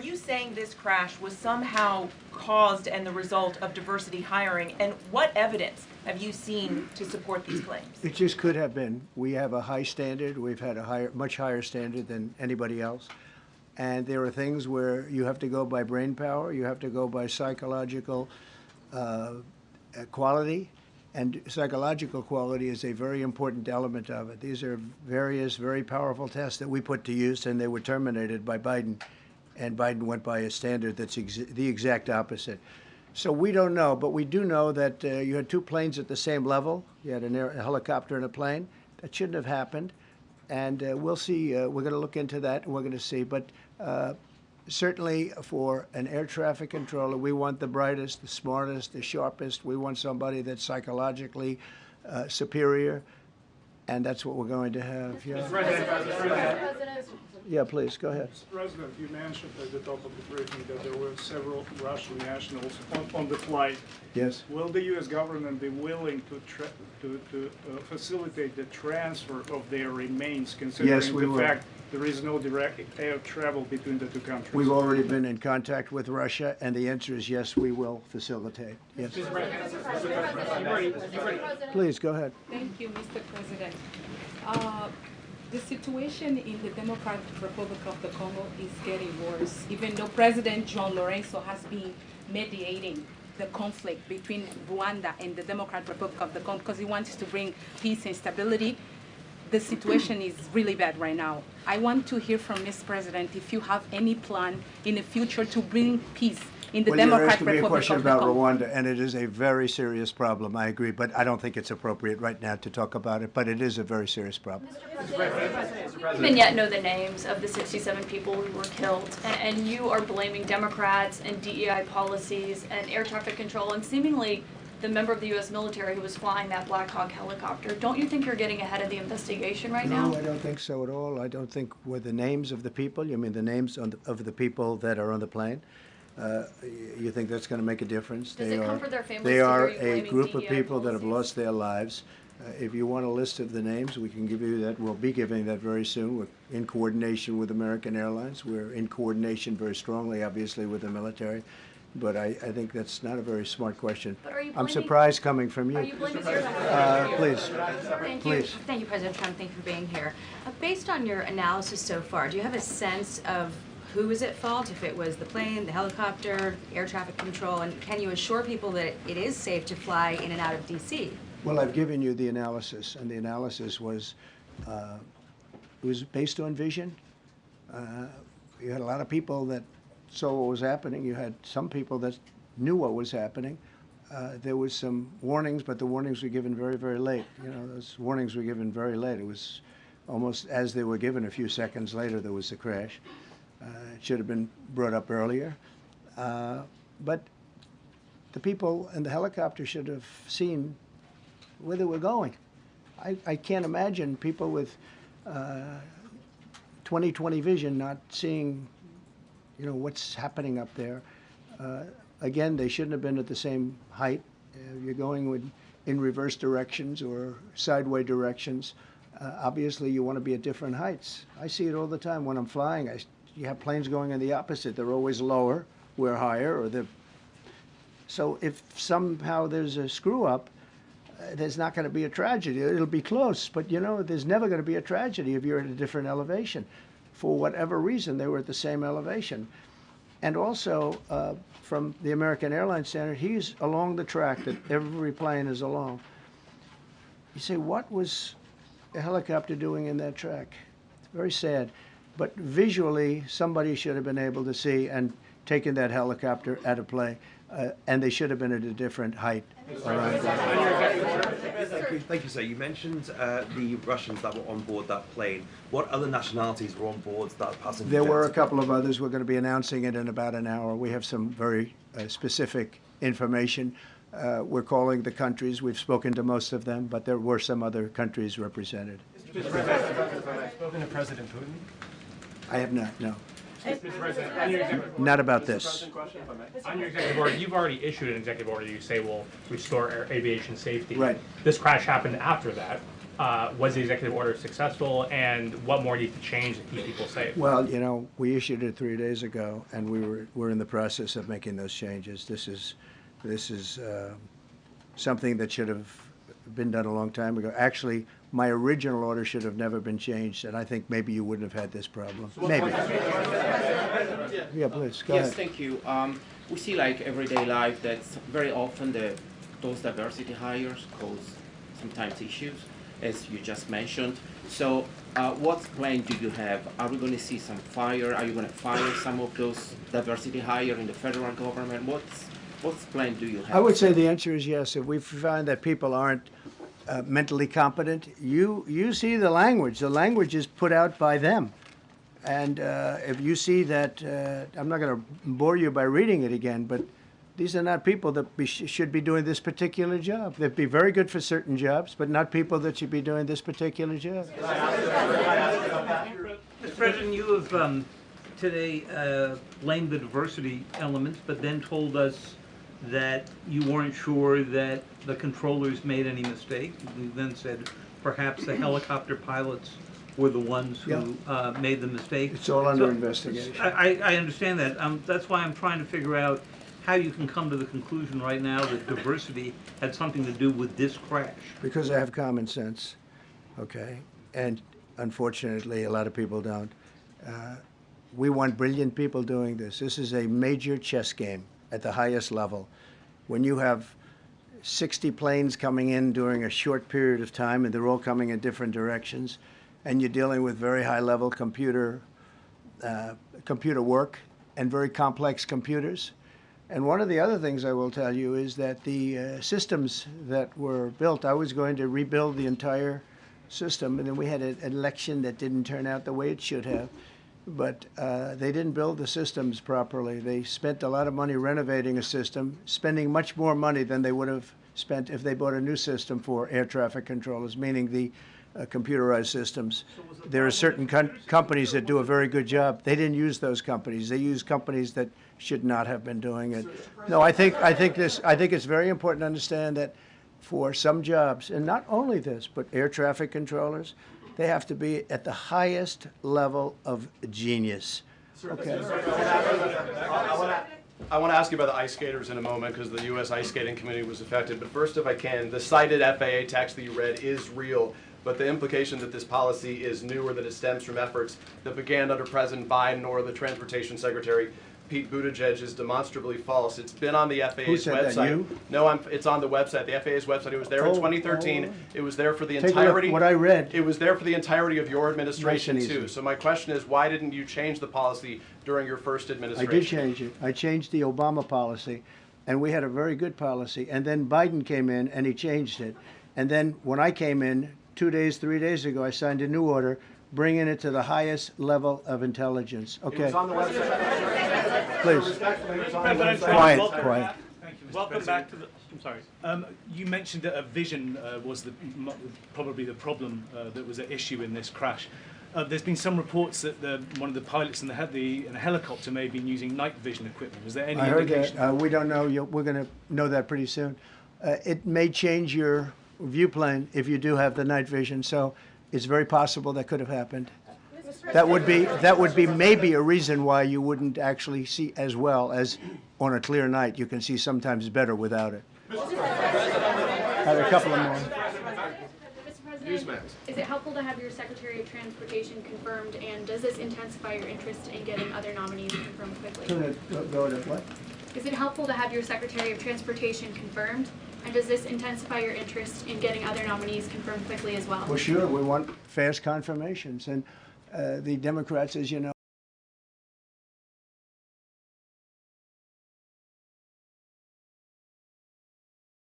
are you saying this crash was somehow caused and the result of diversity hiring? And what evidence have you seen to support these claims? It just could have been. We have a high standard. We've had a much higher standard than anybody else. And there are things where you have to go by brain power, you have to go by psychological quality, and psychological quality is a very important element of it. These are various very powerful tests that we put to use, and they were terminated by Biden, and Biden went by a standard that's the exact opposite. So we don't know, but we do know that you had two planes at the same level. You had a helicopter and a plane. That shouldn't have happened. And we'll see. We're going to look into that, and we're going to see. But certainly for an air traffic controller, we want the brightest, the smartest, the sharpest. We want somebody that's psychologically superior, and that's what we're going to have. Yeah. Yeah, please, go ahead. Mr. President, you mentioned at the top of the briefing that there were several Russian nationals on the flight. Yes. Will the U.S. government be willing to facilitate the transfer of their remains, considering the fact there is no direct air travel between the two countries? We've already been in contact with Russia, and the answer is yes, we will facilitate. Yes. Please, go ahead. Thank you, Mr. President. The situation in the Democratic Republic of the Congo is getting worse, even though President John Lorenzo has been mediating the conflict between Rwanda and the Democratic Republic of the Congo because he wants to bring peace and stability. The situation is really bad right now. I want to hear from Ms. President if you have any plan in the future to bring peace in the Democratic Republic of the Congo. Well, you're asking me a question about Rwanda, and it is a very serious problem. I agree, but I don't think it's appropriate right now to talk about it. But it is a very serious problem. Mr. President, we don't even yet know the names of the 67 people who were killed, and you are blaming Democrats and DEI policies and air traffic control and seemingly the member of the U.S. military who was flying that Black Hawk helicopter. Don't you think you're getting ahead of the investigation right now? No, I don't think so at all. I don't think with the names of the people. You mean the names of the people that are on the plane? You think that's going to make a difference? Does it comfort their families they to are hear you a group blaming of people DEI that have lost their lives. If you want a list of the names, we can give you that. We'll be giving that very soon. We're in coordination with American Airlines. We're in coordination very strongly, obviously, with the military. But I think that's not a very smart question. But are you I'm surprised coming from you. Are you blaming please. Please. Thank you, President Trump. Thank you for being here. Based on your analysis so far, do you have a sense of who was at fault, if it was the plane, the helicopter, air traffic control, and can you assure people that it is safe to fly in and out of D.C.? Well, I've given you the analysis, and the analysis was it was based on vision. You had a lot of people that saw what was happening. You had some people that knew what was happening. There was some warnings, but the warnings were given very, very late. You know, those warnings were given very late. It was almost as they were given a few seconds later, there was a crash. It should have been brought up earlier. But the people in the helicopter should have seen where they were going. I can't imagine people with 20/20 vision not seeing, you know, what's happening up there. Again, they shouldn't have been at the same height. You're going in reverse directions or sideways directions. Obviously, you want to be at different heights. I see it all the time when I'm flying. You have planes going in the opposite. They're always lower, we're higher. So if somehow there's a screw up, there's not going to be a tragedy. It'll be close, but you know, there's never going to be a tragedy if you're at a different elevation. For whatever reason, they were at the same elevation. And also, from the American Airlines standard, he's along the track that every plane is along. You say, what was a helicopter doing in that track? It's very sad. But visually, somebody should have been able to see and taken that helicopter out of play, and they should have been at a different height. Thank you, sir. You mentioned the Russians that were on board that plane. What other nationalities were on board that passenger jet? There were a couple of others. We're going to be announcing it in about an hour. We have some very specific information. We're calling the countries. We've spoken to most of them, but there were some other countries represented. Mr. President, have you spoken to President Putin? I have not, no. Mr. President, on your executive order, Not about this. On your executive order, you've already issued an executive order you say will restore aviation safety. Right. This crash happened after that. Was the executive order successful, and what more needs to change to keep people safe? Well, you know, we issued it 3 days ago, and we're in the process of making those changes. This is something that should have been done a long time ago. Actually, my original order should have never been changed, and I think maybe you wouldn't have had this problem. Maybe. Yeah, please, go ahead. Yes, thank you. We see like everyday life that very often those diversity hires cause sometimes issues, as you just mentioned. So what plan do you have? Are we going to see some fire? Are you going to fire some of those diversity hire in the federal government? What plan do you have? I would say the answer is yes. If we find that people aren't mentally competent, you see the language. The language is put out by them. And if you see that, I'm not going to bore you by reading it again, but these are not people that should be doing this particular job. They'd be very good for certain jobs, but not people that should be doing this particular job. Mr. President, you have today blamed the diversity elements, but then told us that you weren't sure that the controllers made any mistake. You then said perhaps the helicopter pilots were the ones who made the mistake. It's all under investigation. I understand that. That's why I'm trying to figure out how you can come to the conclusion right now that diversity had something to do with this crash. Because I have common sense, okay? And unfortunately, a lot of people don't. We want brilliant people doing this. This is a major chess game at the highest level. When you have 60 planes coming in during a short period of time, and they're all coming in different directions, and you're dealing with very high-level computer work and very complex computers. And one of the other things I will tell you is that the systems that were built, I was going to rebuild the entire system, and then we had an election that didn't turn out the way it should have. But they didn't build the systems properly. They spent a lot of money renovating a system, spending much more money than they would have spent if they bought a new system for air traffic controllers, meaning the computerized systems. There are certain companies that do a very good job. They didn't use those companies. They used companies that should not have been doing it. No, I think it's very important to understand that for some jobs, and not only this, but air traffic controllers, they have to be at the highest level of genius. Okay. I want to ask you about the ice skaters in a moment because the U.S. ice skating community was affected. But first, if I can, the cited FAA text that you read is real. But the implication that this policy is new or that it stems from efforts that began under President Biden or the Transportation Secretary Pete Buttigieg is demonstrably false. It's been on the FAA's Who said website. That, you? No, it's on the website, the FAA's website. It was there in 2013. It was there for the Take entirety. A look, what I read. It was there for the entirety of your administration nice too. So my question is, why didn't you change the policy during your first administration? I did change it. I changed the Obama policy, and we had a very good policy. And then Biden came in, and he changed it. And then when I came in 2 days, 3 days ago, I signed a new order, bringing it to the highest level of intelligence. Okay. It was on the website. Please. Quiet. Quiet. Thank you, Mr. Welcome back to the. I'm sorry. You mentioned that a vision was probably the problem that was at issue in this crash. There's been some reports that one of the pilots in a helicopter may have been using night vision equipment. Was there any indication? I heard that. We don't know. We're going to know that pretty soon. It may change your view plane if you do have the night vision. So it's very possible that could have happened. That would be maybe a reason why you wouldn't actually see as well as on a clear night. You can see sometimes better without it. I have a couple of more. Mr. President, is it helpful to have your Secretary of Transportation confirmed, and does this intensify your interest in getting other nominees confirmed quickly? Go to what? Is it helpful to have your Secretary of Transportation confirmed, and does this intensify your interest in getting other nominees confirmed quickly as well? Well, sure. We want fast confirmations. And the Democrats, as you know,